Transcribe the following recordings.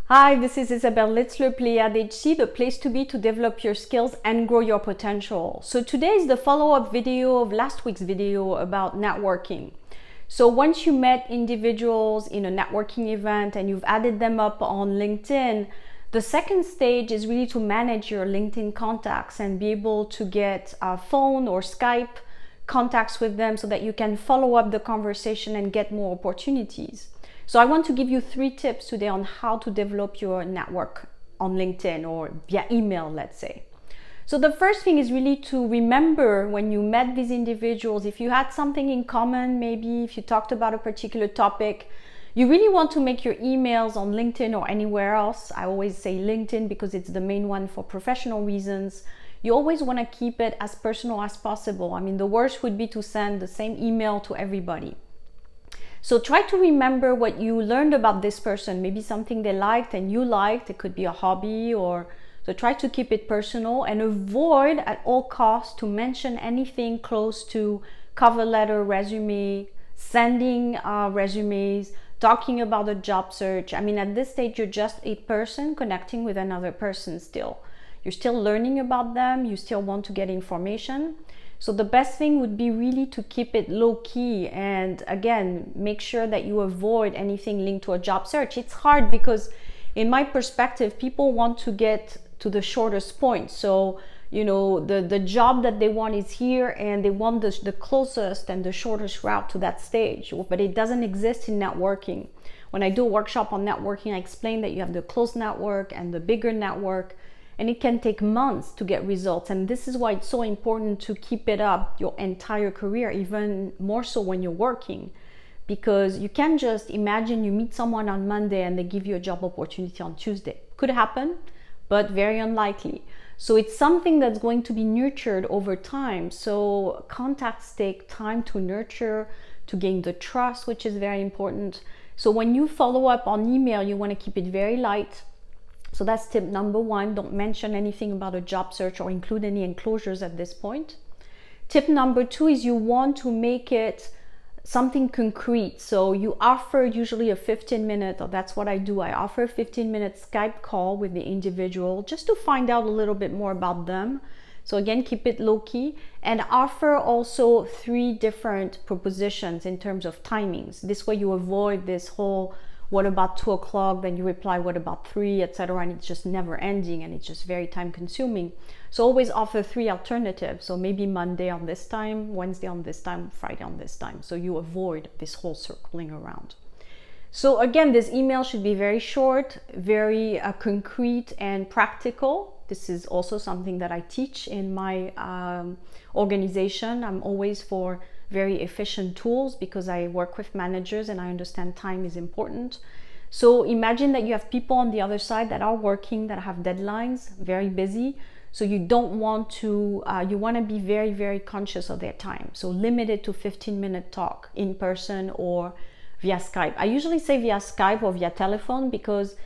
Hi, this is Isabelle Litzler, Pléiade HC, the place to be to develop your skills and grow your potential. So today is the follow-up video of last week's video about networking. So once you met individuals in a networking event and you've added them up on LinkedIn, the second stage is really to manage your LinkedIn contacts and be able to get a phone or Skype contacts with them so that you can follow up the conversation and get more opportunities. So I want to give you 3 tips today on how to develop your network on LinkedIn or via email, let's say. So the first thing is really to remember when you met these individuals, if you had something in common, maybe if you talked about a particular topic, you really want to make your emails on LinkedIn or anywhere else. I always say LinkedIn because it's the main one for professional reasons. You always want to keep it as personal as possible. I mean, the worst would be to send the same email to everybody. So try to remember what you learned about this person, maybe something they liked and you liked. It could be a hobby, or so try to keep it personal and avoid at all costs to mention anything close to cover letter, resume, sending resumes, talking about a job search. I mean, at this stage, you're just a person connecting with another person still. You're still learning about them. You still want to get information. So the best thing would be really to keep it low key, and again, make sure that you avoid anything linked to a job search. It's hard because in my perspective, people want to get to the shortest point. So, you know, the job that they want is here and they want the closest and the shortest route to that stage, but it doesn't exist in networking. When I do a workshop on networking, I explain that you have the close network and the bigger network, and it can take months to get results. And this is why it's so important to keep it up your entire career, even more so when you're working, because you can't just imagine you meet someone on Monday and they give you a job opportunity on Tuesday. Could happen, but very unlikely. So it's something that's going to be nurtured over time. So contacts take time to nurture, to gain the trust, which is very important. So when you follow up on email, you want to keep it very light. So that's tip number 1. Don't mention anything about a job search or include any enclosures at this point. Tip number 2 is you want to make it something concrete. So you offer usually a 15-minute, or that's what I do. I offer a 15-minute Skype call with the individual just to find out a little bit more about them. So again, keep it low key, and offer also 3 different propositions in terms of timings. This way you avoid this whole what about 2 o'clock, then you reply what about 3, etc., and it's just never ending and it's just very time consuming. So always offer 3 alternatives. So maybe Monday on this time, Wednesday on this time, Friday on this time, so you avoid this whole circling around. So again, this email should be very short, very concrete and practical. This is also something that I teach in my organization. I'm always for very efficient tools because I work with managers and I understand time is important. So imagine that you have people on the other side that are working, that have deadlines, very busy. So you don't want to, you want to be very, very conscious of their time. So limit it to 15-minute talk in person or via Skype. I usually say via Skype or via telephone because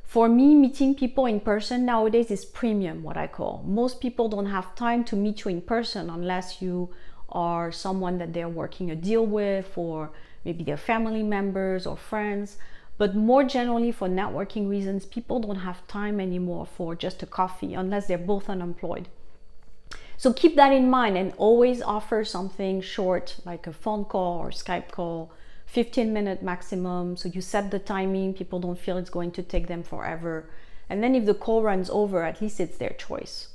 for me, meeting people in person nowadays is premium, what I call. Most people don't have time to meet you in person unless you are someone that they're working a deal with, or maybe their family members or friends. But more generally, for networking reasons, people don't have time anymore for just a coffee unless they're both unemployed. So keep that in mind and always offer something short, like a phone call or Skype call, 15-minute maximum. So you set the timing, people don't feel it's going to take them forever. And then if the call runs over, at least it's their choice.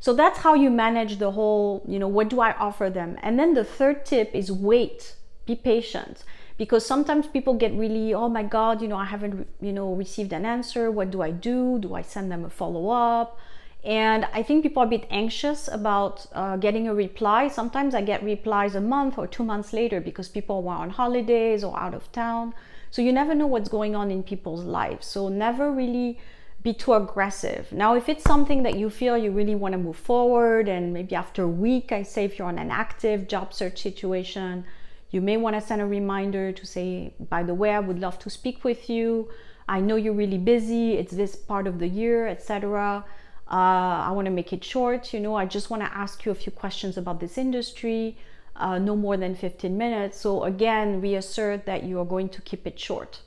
So that's how you manage the whole, you know, what do I offer them? And then the 3rd tip is wait, be patient. Because sometimes people get really, oh my God, you know, I haven't, you know, received an answer. What do I do? Do I send them a follow-up? And I think people are a bit anxious about getting a reply. Sometimes I get replies a month or 2 months later because people were on holidays or out of town. So you never know what's going on in people's lives. So never really be too aggressive. Now, if it's something that you feel you really want to move forward, and maybe after a week, I say if you're on an active job search situation, you may want to send a reminder to say, by the way, I would love to speak with you. I know you're really busy. It's this part of the year, etc. I want to make it short. You know, I just want to ask you a few questions about this industry. No more than 15 minutes. So again, reassert that you are going to keep it short.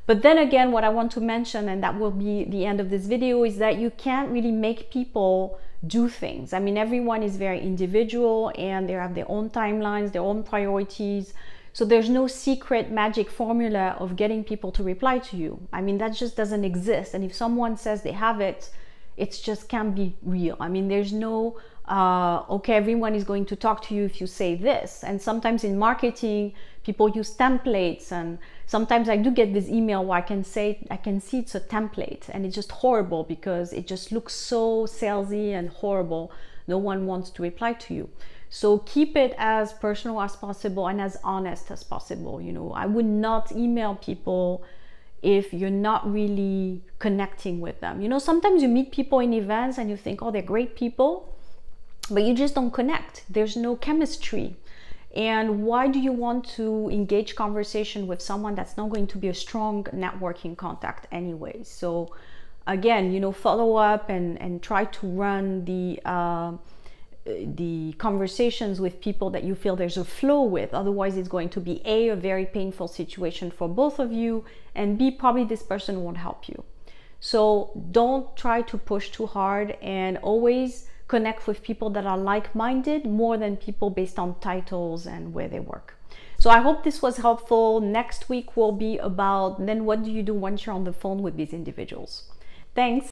But then again, what I want to mention, and that will be the end of this video, is that you can't really make people do things. I mean, everyone is very individual and they have their own timelines, their own priorities. So there's no secret magic formula of getting people to reply to you. I mean, that just doesn't exist. And if someone says they have it, it just can't be real. I mean, there's no, okay, everyone is going to talk to you if you say this. And sometimes in marketing, people use templates, and sometimes I do get this email where I can see it's a template, and it's just horrible because it just looks so salesy and horrible. No one wants to reply to you. So keep it as personal as possible and as honest as possible. You know, I would not email people if you're not really connecting with them. You know, sometimes you meet people in events and you think, oh, they're great people, but you just don't connect. There's no chemistry. And why do you want to engage conversation with someone that's not going to be a strong networking contact anyway? So again, you know, follow up and try to run the conversations with people that you feel there's a flow with. Otherwise, it's going to be A, a very painful situation for both of you, and B, probably this person won't help you. So don't try to push too hard, and always connect with people that are like-minded more than people based on titles and where they work. So I hope this was helpful. Next week will be about then what do you do once you're on the phone with these individuals. Thanks.